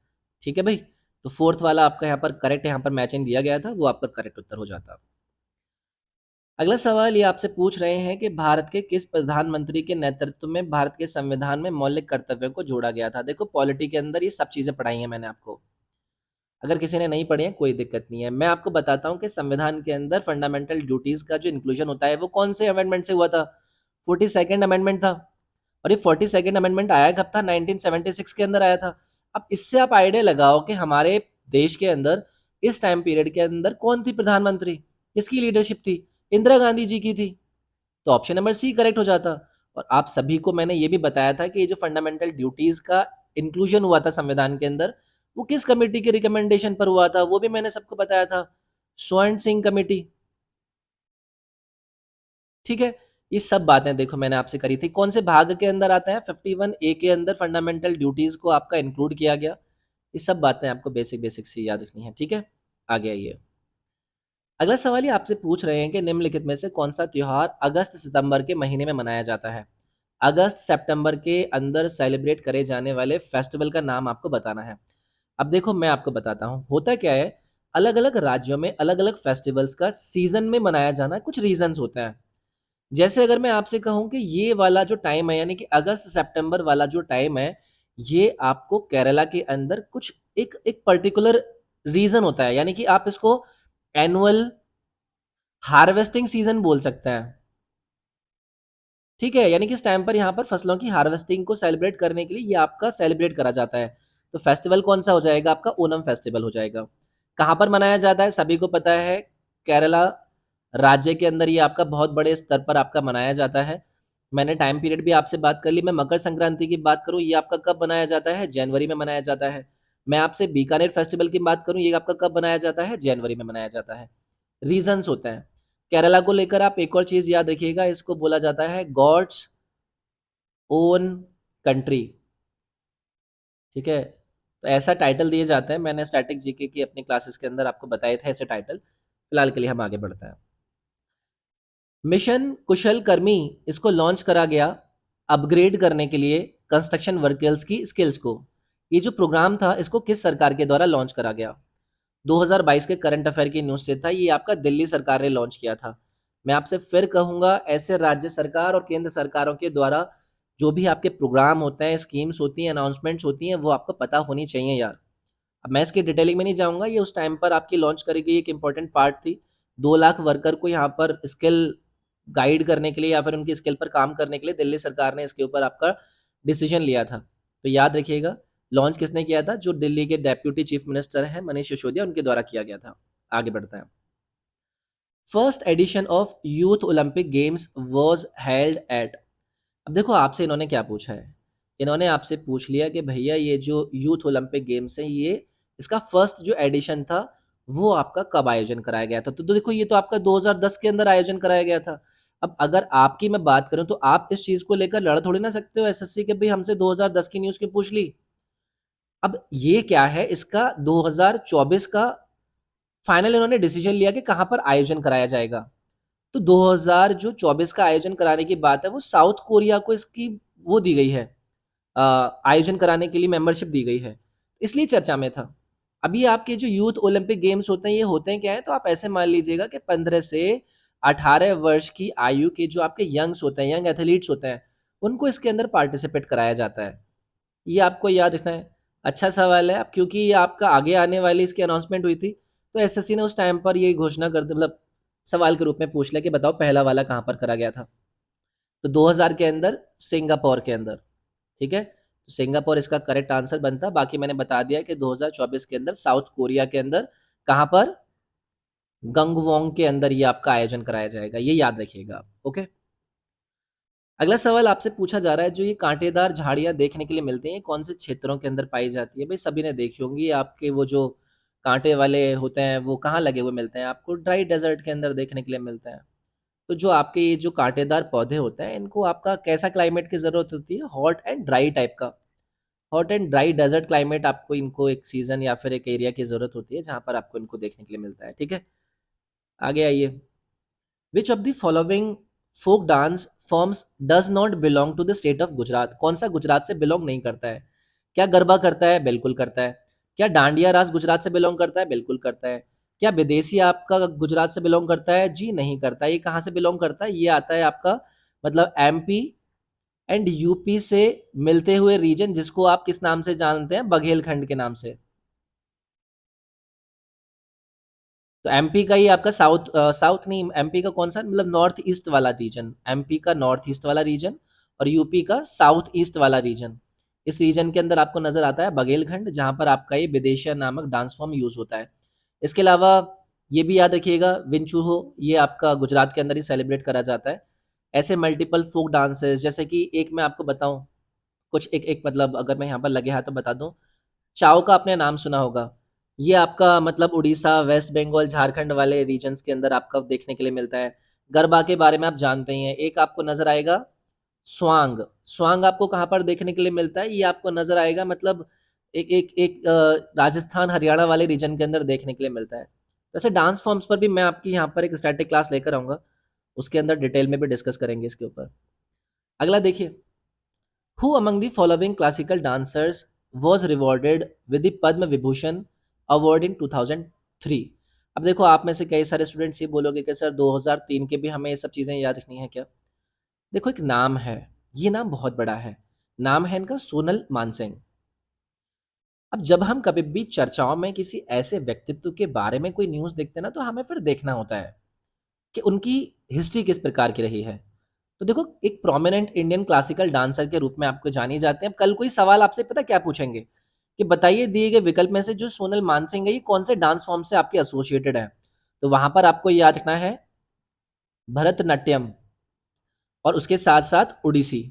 ठीक है भाई? तो फोर्थ वाला आपका यहाँ पर करेक्ट, यहाँ पर मैचिंग दिया गया था, वो आपका करेक्ट उत्तर हो जाता। अगला सवाल ये आपसे पूछ रहे हैं कि भारत के किस प्रधानमंत्री के नेतृत्व में भारत के संविधान में मौलिक कर्तव्यों को जोड़ा गया था? देखो पॉलिटी के अंदर ये सब चीज़ें पढ़ाई हैं मैंने आपको। अगर किसी ने नहीं पढ़ी है कोई दिक्कत नहीं है। मैं आपको बताता हूँ कि संविधान के अंदर फंडामेंटल ड्यूटीज़ का जो इंक्लूजन होता है वो कौन से अमेंडमेंट से हुआ था? 42nd अमेंडमेंट था। और ये 42nd अमेंडमेंट आया कब था? 1976 के अंदर आया था। अब इससे आप आइडिया लगाओ कि हमारे देश के अंदर इस टाइम पीरियड के अंदर कौन थी प्रधानमंत्री? किसकी लीडरशिप थी? इंदिरा गांधी जी की थी। तो ऑप्शन नंबर सी करेक्ट हो जाता। और आप सभी को मैंने ये भी बताया था कि ये जो फंडामेंटल ड्यूटीज का इंक्लूजन हुआ था संविधान के अंदर, वो किस कमेटी के रिकमेंडेशन पर हुआ था, वो भी मैंने सबको बताया था। स्वर्ण सिंह कमेटी। ठीक है? ये सब बातें देखो मैंने आपसे करी थी। कौन से भाग के अंदर आता है? 51A के अंदर फंडामेंटल ड्यूटीज को आपका इंक्लूड किया गया। ये सब बातें आपको बेसिक बेसिक से याद रखनी है। ठीक है? आगे आइए। अगला सवाल ये आपसे पूछ रहे हैं कि निम्नलिखित में से कौन सा त्योहार अगस्त सितंबर के महीने में मनाया जाता है? अगस्त सितंबर के अंदर सेलिब्रेट करे जाने वाले फेस्टिवल का नाम आपको बताना है। अब देखो मैं आपको बताता हूँ, होता क्या है, अलग अलग राज्यों में अलग अलग फेस्टिवल्स का सीजन में मनाया जाना कुछ रीजंस होते हैं। जैसे अगर मैं आपसे कहूँ कि ये वाला जो टाइम है यानी कि अगस्त सितंबर वाला जो टाइम है, ये आपको केरला के अंदर कुछ एक एक पर्टिकुलर रीजन होता है, यानी कि आप इसको एनुअल हार्वेस्टिंग सीजन बोल सकते हैं। ठीक है? यानी कि इस टाइम पर यहाँ पर फसलों की हार्वेस्टिंग को सेलिब्रेट करने के लिए ये आपका सेलिब्रेट करा जाता है। तो फेस्टिवल कौन-सा हो जाएगा? आपका ओणम फेस्टिवल हो जाएगा। कहाँ पर मनाया जाता है? सभी को पता है, केरला राज्य के अंदर ये आपका बहुत बड़े स्तर पर आपका मनाया जाता है। मैंने टाइम पीरियड भी आपसे बात कर ली। मैं मकर संक्रांति की बात करूँ, ये आपका कब मनाया जाता है? जनवरी में मनाया जाता है। मैं आपसे बीकानेर फेस्टिवल की बात करूँ, ये आपका कब मनाया जाता है? जनवरी में मनाया जाता है। रीजंस होते हैं। केरला को लेकर आप एक और चीज़ याद रखिएगा, इसको बोला जाता है गॉड्स ओन कंट्री। ठीक है? तो ऐसा टाइटल दिए जाते हैं, मैंने स्टैटिक जीके की अपनी क्लासेस के अंदर आपको बताए थे ऐसे टाइटल। फिलहाल के लिए हम आगे बढ़ते हैं। मिशन कुशल कर्मी इसको लॉन्च करा गया अपग्रेड करने के लिए कंस्ट्रक्शन वर्कर्स की स्किल्स को। ये जो प्रोग्राम था इसको किस सरकार के द्वारा लॉन्च करा गया? 2022 के करंट अफेयर की न्यूज़ से था, ये आपका दिल्ली सरकार ने लॉन्च किया था। मैं आपसे फिर कहूँगा, ऐसे राज्य सरकार और केंद्र सरकारों के द्वारा जो भी आपके प्रोग्राम होते हैं, स्कीम्स होती हैं, अनाउंसमेंट्स होती हैं, वो आपको पता होनी चाहिए यार। अब मैं इसकी डिटेलिंग में नहीं जाऊँगा, ये उस टाइम पर आपकी लॉन्च करी गई एक इम्पोर्टेंट पार्ट थी। 2 लाख वर्कर को यहाँ पर स्किल गाइड करने के लिए या फिर उनकी स्किल पर काम करने के लिए दिल्ली सरकार ने इसके ऊपर आपका डिसीजन लिया था। तो याद रखिएगा, लॉन्च किसने किया था? जो दिल्ली के डेप्यूटी चीफ मिनिस्टर हैं मनीष सिसोदिया, उनके द्वारा किया गया था। आगे बढ़ते हैं। First edition of youth Olympic games was held at. अब देखो आपसे इन्होंने क्या पूछा है? इन्होंने आपसे पूछ लिया कि भैया ये जो यूथ ओलंपिक गेम्स हैं, ये इसका फर्स्ट जो एडिशन था, वो आपका कब आयोजन कराया गया था? तो देखो ये तो आपका 2010 के अंदर आयोजन कराया गया था। अब अगर आपकी मैं बात करूँ तो आप इस चीज़ को लेकर लड़ थोड़ी ना सकते हो एसएससी के, भई हमसे 2010 की न्यूज़ क्यों पूछ ली? अब ये क्या है, इसका 2024 का फाइनल इन्होंने डिसीजन लिया कि कहाँ पर आयोजन कराया जाएगा। तो 2024 का आयोजन कराने की बात है, वो साउथ कोरिया को इसकी वो दी गई है, आयोजन कराने के लिए मेंबरशिप दी गई है, इसलिए चर्चा में था। अभी आपके जो यूथ ओलंपिक गेम्स होते हैं, ये होते हैं क्या है, तो आप ऐसे मान लीजिएगा कि 15 से 18 वर्ष की आयु के जो आपके यंग्स होते हैं, यंग एथलीट्स होते हैं, उनको इसके अंदर पार्टिसिपेट कराया जाता है। ये आपको याद रखना है। अच्छा सवाल है, अब क्योंकि ये आपका आगे आने वाली इसकी अनाउंसमेंट हुई थी, तो एसएससी ने उस टाइम पर ये घोषणा कर दी, मतलब सवाल के रूप में पूछ लिया कि बताओ पहला वाला कहाँ पर करा गया था? तो 2000 के अंदर सिंगापुर के अंदर, ठीक है? तो सिंगापुर इसका करेक्ट आंसर बनता, बाकी मैंने बता दिया कि 2024 के अंदर साउथ कोरिया के अंदर, कहाँ पर? गंगवोंग के अंदर ये आपका आयोजन कराया जाएगा, ये याद रखिएगा आप, ओके? अगला सवाल आपसे पूछा जा रहा है, जो ये कांटेदार झाड़ियाँ देखने के लिए मिलती हैं, ये कौन से क्षेत्रों के अंदर पाई जाती है? भई सभी ने देखी होंगी, आपके वो जो काँटे वाले होते हैं, वो कहाँ लगे हुए मिलते हैं आपको? ड्राई डेज़र्ट के अंदर देखने के लिए मिलते हैं। तो जो आपके ये जो कांटेदार पौधे होते हैं, इनको आपका कैसा क्लाइमेट की ज़रूरत होती है? हॉट एंड ड्राई टाइप का। Hot and dry desert climate, आपको इनको एक सीज़न या फिर एक एरिया की ज़रूरत होती है, जहाँ पर आपको इनको देखने के लिए मिलता है, ठीक है? आगे आइए। Which of the following folk dance forms does not belong to the state of Gujarat? कौन सा गुजरात से बिलोंग नहीं करता है? क्या गरबा करता है? बिल्कुल करता है। क्या डांडिया रास गुजरात से बिलोंग करता है? बिल्कुल करता है। क्या विदेशी आपका गुजरात से बिलोंग करता है? जी नहीं करता। ये कहाँ से बिलोंग करता है? ये आता है आपका, मतलब एमपी एंड यूपी से मिलते हुए रीजन, जिसको आप किस नाम से जानते हैं? बघेलखंड के नाम से। तो एमपी का ही आपका साउथ नहीं, एमपी का कौन-सा, मतलब नॉर्थ ईस्ट वाला रीजन, एमपी का नॉर्थ ईस्ट वाला रीजन और यूपी का साउथ ईस्ट वाला रीजन। इस रीजन के अंदर आपको नज़र आता है बघेलखंड, जहाँ पर आपका ये विदेशिया नामक डांस फॉर्म यूज़ होता है। इसके अलावा ये भी याद रखिएगा, विंचूहो, ये आपका गुजरात के अंदर ही सेलिब्रेट करा जाता है। ऐसे मल्टीपल फ़ोक डांसेस, जैसे कि एक मैं आपको बताऊँ, कुछ एक एक मतलब अगर मैं यहाँ पर लगे हाथों बता दूँ, चाव का आपने नाम सुना होगा। ये आपका मतलब उड़ीसा, वेस्ट बंगाल, झारखंड वाले रीजन्स के अंदर आपका देखने के लिए मिलता है। गरबा के बारे में आप जानते ही हैं। एक आपको नज़र आएगा स्वांग। स्वांग आपको कहाँ पर देखने के लिए मिलता है? ये आपको नज़र आएगा, मतलब एक एक एक राजस्थान, हरियाणा वाले रीजन के अंदर देखने के लिए मिलता है। वैसे डांस फॉर्म्स पर भी मैं आपकी यहाँ पर एक स्टैटिक क्लास लेकर आऊँगा। उसके अंदर डिटेल में भी डिस्कस करेंगे इसके ऊपर। अगला देखिए, Who among the following classical dancers was rewarded with the Padma Vibhushan award in 2003? अब देखो आप में से कई सारे स्टूडेंट्स ये बोलोगे कि सर 2003 के भी हमें ये सब चीज़ें याद रखनी है क्या? देखो एक नाम है, ये नाम बहुत बड़ा है। नाम है इनका सोनल मानसिंह। अब जब हम कभी भी चर्चाओं में किसी ऐसे व्यक्तित्व के बारे में कोई न्यूज़ देखते हैं ना, तो हमें फिर देखना होता है कि उनकी हिस्ट्री किस प्रकार की रही है। तो देखो, एक प्रोमिनेंट इंडियन क्लासिकल डांसर के रूप में आपको जानी जाते हैं। अब कल कोई सवाल आपसे पता क्या पूछेंगे कि बताइए दिए गए विकल्प में से जो सोनल मानसिंह है, ये कौन से डांस फॉर्म से आपके एसोसिएटेड है? तो वहां पर आपको याद रखना है भरतनाट्यम और उसके साथ साथ उड़ीसी।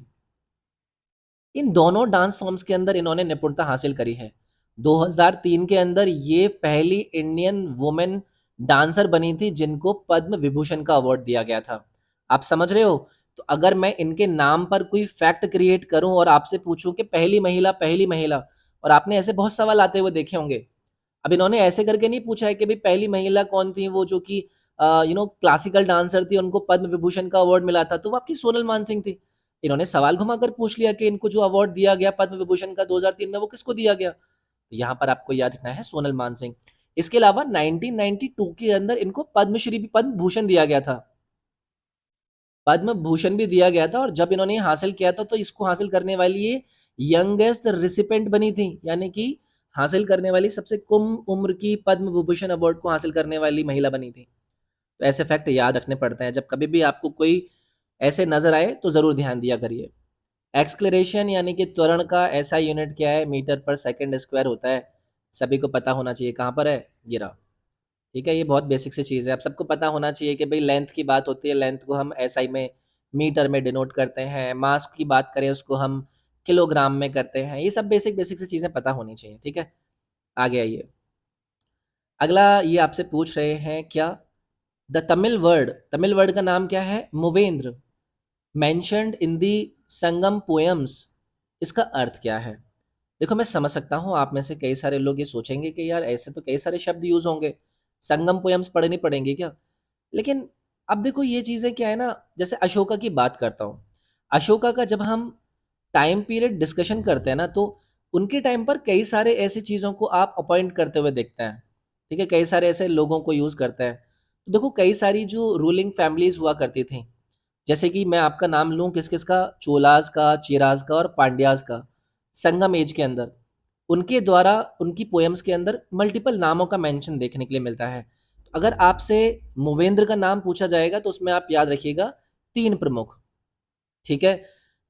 इन दोनों डांस फॉर्म्स के अंदर इन्होंने निपुणता हासिल करी है। 2003 के अंदर ये पहली इंडियन वुमेन डांसर बनी थी जिनको पद्म विभूषण का अवार्ड दिया गया था। आप समझ रहे हो? तो अगर मैं इनके नाम पर कोई फैक्ट क्रिएट करूं और आपसे पूछूं कि पहली महिला, और आपने ऐसे बहुत सवाल आते हुए देखे होंगे। अब इन्होंने ऐसे करके नहीं पूछा है कि भाई पहली महिला कौन थी, वो जो कि क्लासिकल डांसर थी, उनको पद्म विभूषण का अवार्ड मिला था, तो वो आपकी सोनल मानसिंह थी। इन्होंने सवाल घुमाकर पूछ लिया कि इनको जो अवार्ड दिया गया पद्म विभूषण का 2003 में, वो किसको दिया गया? तो यहाँ पर आपको याद रखना है सोनल मानसिंह। इसके अलावा 1992 के अंदर इनको पद्मश्री भी, पद्म भूषण दिया गया था। पद्म भूषण भी दिया गया था और जब इन्होंने ये हासिल किया था तो इसको हासिल करने वाली ये यंगेस्ट रिसिपेंट बनी थी, यानी कि हासिल करने वाली सबसे कम उम्र की पद्म विभूषण अवार्ड को हासिल करने वाली महिला बनी थी। तो ऐसे फैक्ट याद रखने पड़ते हैं, जब कभी भी आपको कोई ऐसे नजर आए तो जरूर ध्यान दिया करिए। एक्सक्लेरेशन यानी कि त्वरण का ऐसा यूनिट क्या है, मीटर पर सेकंड स्क्वायर होता है। सभी को पता होना चाहिए, कहाँ पर है, ये रहा। ठीक है, ये बहुत बेसिक सी चीज़ है। आप सबको पता होना चाहिए कि भाई लेंथ की बात होती है, लेंथ को हम एसआई में मीटर में डिनोट करते हैं। मास की बात करें उसको हम किलोग्राम में करते हैं। ये सब बेसिक बेसिक सी चीज़ें पता होनी चाहिए। ठीक है, आगे आइए। अगला ये आपसे पूछ रहे हैं क्या, द तमिल वर्ड का नाम क्या है, मुवेंद्र, mentioned in the Sangam poems, इसका अर्थ क्या है। देखो मैं समझ सकता हूँ आप में से कई सारे लोग ये सोचेंगे कि यार ऐसे तो कई सारे शब्द यूज होंगे, संगम पोएम्स पढ़नी पड़ेंगी क्या। लेकिन अब देखो ये चीज़ें क्या है ना, जैसे अशोका की बात करता हूँ। अशोका का जब हम टाइम पीरियड डिस्कशन करते हैं ना, तो उनके टाइम पर कई सारे ऐसी चीज़ों को आप अपॉइंट करते हुए देखते हैं। ठीक है, कई सारे ऐसे लोगों को यूज़ करते हैं। तो देखो कई सारी जो रूलिंग फैमिलीज हुआ करती थी, जैसे कि मैं आपका नाम लूँ किस किस का, चोलास का, चेराज का और पांड्यास का, संगम एज के अंदर उनके द्वारा उनकी पोएम्स के अंदर मल्टीपल नामों का मेंशन देखने के लिए मिलता है। तो अगर आपसे मूवेंद्र का नाम पूछा जाएगा तो उसमें आप याद रखिएगा तीन प्रमुख। ठीक है,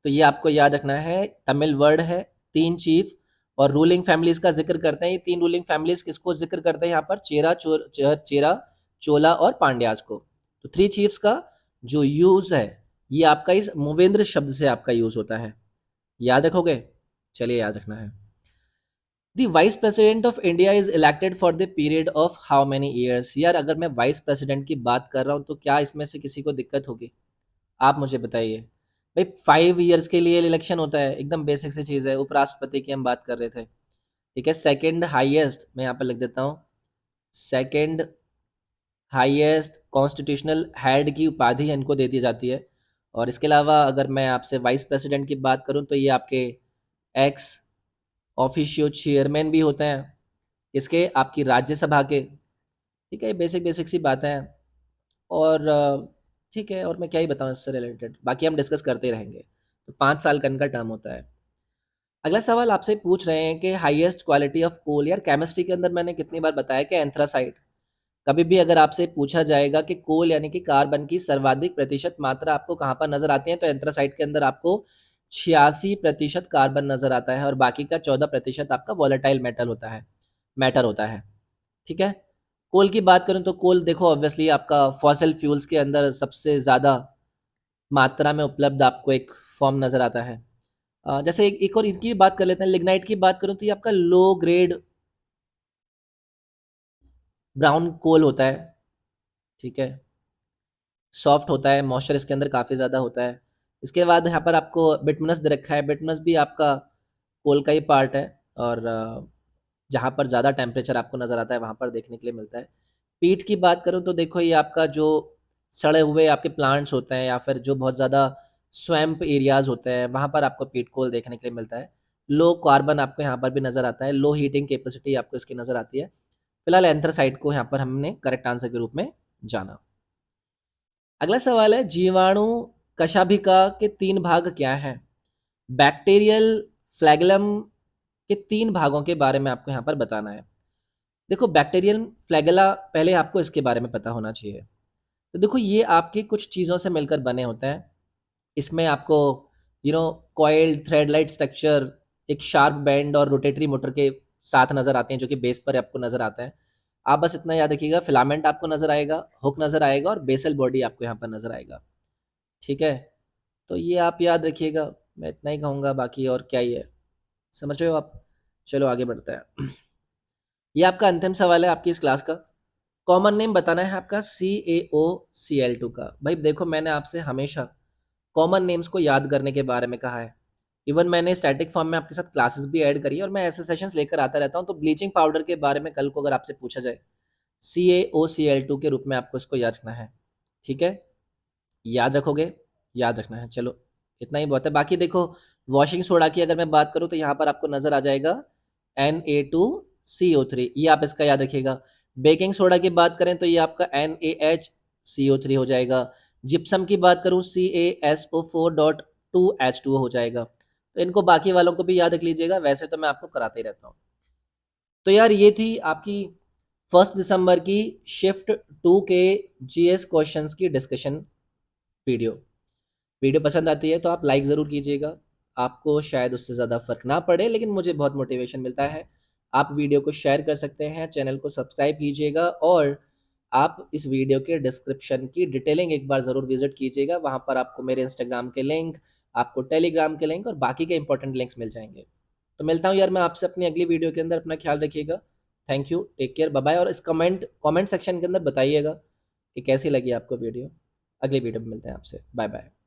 तो ये आपको याद रखना है, तमिल वर्ड है, तीन चीफ और रूलिंग फैमिलीज का जिक्र करते हैं। ये तीन रूलिंग फैमिलीज किसको जिक्र करते हैं यहाँ पर, चेरा, चोला और पांड्यास को। तो थ्री चीफ्स का जो यूज है ये आपका इस मूवेंद्र शब्द से आपका यूज होता है, याद रखोगे। चलिए याद रखना है। The vice president of India is elected for the period of how many years. यार अगर मैं वाइस प्रेसिडेंट की बात कर रहा हूँ तो क्या इसमें से किसी को दिक्कत होगी, आप मुझे बताइए। भाई 5 ईयर्स के लिए इलेक्शन होता है, एकदम बेसिक सी चीज़ है। उपराष्ट्रपति की हम बात कर रहे थे। ठीक है, सेकंड हाईएस्ट, मैं यहाँ पर लिख देता हूँ, सेकंड हाईएस्ट कॉन्स्टिट्यूशनल हेड की उपाधि इनको दे दी जाती है। और इसके अलावा अगर मैं आपसे वाइस प्रेसिडेंट की बात करूँ तो ये आपके एक्स ऑफिशियो चेयरमैन भी होते हैं, इसके आपकी राज्यसभा के। ठीक है, बेसिक बेसिक सी बातें हैं। और ठीक है, और मैं क्या ही बताऊँ इससे रिलेटेड, बाकी हम डिस्कस करते ही रहेंगे। तो 5 साल का इनका टर्म होता है। अगला सवाल आपसे पूछ रहे हैं कि हाईएस्ट क्वालिटी ऑफ कोल। यार केमिस्ट्री के अंदर मैंने कितनी बार बताया कि एंथ्रासाइट। कभी भी अगर आपसे पूछा जाएगा कि कोल यानी कि कार्बन की सर्वाधिक प्रतिशत मात्रा आपको कहाँ पर नजर आती है, तो एंथ्रासाइट के अंदर आपको 86% कार्बन नजर आता है और बाकी का 14% आपका वॉलेटाइल मेटल होता है, मैटर होता है। ठीक है, कोल की बात करूं तो कोल देखो ऑब्वियसली आपका फॉसिल फ्यूल्स के अंदर सबसे ज़्यादा मात्रा में उपलब्ध आपको एक फॉर्म नज़र आता है। जैसे एक और इनकी भी बात कर लेते हैं, लिग्नाइट की बात करूं तो ये आपका लो ग्रेड ब्राउन कोल होता है। ठीक है, सॉफ्ट होता है, मॉइस्चर इसके अंदर काफ़ी ज़्यादा होता है। इसके बाद यहाँ पर आपको बिटमनस दे रखा है, बिटमनस भी आपका कोल का ही पार्ट है। और जहाँ पर ज़्यादा टेम्परेचर आपको नज़र आता है वहाँ पर देखने के लिए मिलता है। पीट की बात करूँ तो देखो ये आपका जो सड़े हुए आपके प्लांट्स होते हैं या फिर जो बहुत ज़्यादा स्वैम्प एरियाज होते हैं वहाँ पर आपको पीट कोल देखने के लिए मिलता है। लो कार्बन आपको यहाँ पर भी नज़र आता है, लो हीटिंग कैपेसिटी आपको इसकी नज़र आती है। फिलहाल एंथ्रासाइट को यहाँ पर हमने करेक्ट आंसर के रूप में जाना। अगला सवाल है, जीवाणु कशाभिका के तीन भाग क्या हैं। बैक्टीरियल फ्लैगेलम के तीन भागों के बारे में आपको यहाँ पर बताना है। देखो बैक्टीरियल फ्लैगेला, पहले आपको इसके बारे में पता होना चाहिए। तो देखो ये आपकी कुछ चीज़ों से मिलकर बने होते हैं। इसमें आपको कॉइल्ड थ्रेड लाइट स्ट्रक्चर, एक शार्प बैंड और रोटेटरी मोटर के साथ नज़र आते हैं जो कि बेस पर आपको नज़र आता है। आप बस इतना याद रखिएगा, फिलामेंट आपको नज़र आएगा, हुक नज़र आएगा और बेसल बॉडी आपको यहाँ पर नज़र आएगा। ठीक है, तो ये आप याद रखिएगा, मैं इतना ही कहूँगा, बाकी और क्या ही है, समझ रहे हो आप। चलो आगे बढ़ते हैं। ये आपका अंतिम सवाल है आपकी इस क्लास का। कॉमन नेम बताना है आपका CaOCl2 का। भाई देखो मैंने आपसे हमेशा कॉमन नेम्स को याद करने के बारे में कहा है। इवन मैंने स्टैटिक फॉर्म में आपके साथ क्लासेस भी ऐड करी है और मैं ऐसे सेशंस लेकर आता रहता हूँ। तो ब्लीचिंग पाउडर के बारे में कल को अगर आपसे पूछा जाए, CaOCl2 के रूप में आपको इसको याद रखना है। ठीक है, याद रखोगे, याद रखना है। चलो इतना ही बहुत है। बाकी देखो वॉशिंग सोडा की अगर मैं बात करूँ तो यहाँ पर आपको नज़र आ जाएगा Na2CO3, ये आप इसका याद रखिएगा। बेकिंग सोडा की बात करें तो ये आपका NaHCO3 हो जाएगा। जिप्सम की बात करूँ CaSO4.2H2O हो जाएगा। तो इनको बाकी वालों को भी याद रख लीजिएगा, वैसे तो मैं आपको कराते ही रहता हूँ। तो यार ये थी आपकी 1 दिसंबर की शिफ्ट 2 के जीएस क्वेश्चंस की डिस्कशन वीडियो। वीडियो पसंद आती है तो आप लाइक ज़रूर कीजिएगा। आपको शायद उससे ज़्यादा फ़र्क ना पड़े, लेकिन मुझे बहुत मोटिवेशन मिलता है। आप वीडियो को शेयर कर सकते हैं, चैनल को सब्सक्राइब कीजिएगा और आप इस वीडियो के डिस्क्रिप्शन की डिटेलिंग एक बार ज़रूर विज़िट कीजिएगा। वहाँ पर आपको मेरे इंस्टाग्राम के लिंक, आपको टेलीग्राम के लिंक और बाकी के इंपॉर्टेंट लिंक्स मिल जाएँगे। तो मिलता हूँ यार मैं आपसे अपनी अगली वीडियो के अंदर। अपना ख्याल रखिएगा। Thank you, take care, bye bye. और इस कमेंट सेक्शन के अंदर बताइएगा कि कैसी लगी आपको वीडियो। अगली वीडियो में मिलते हैं आपसे। Bye bye.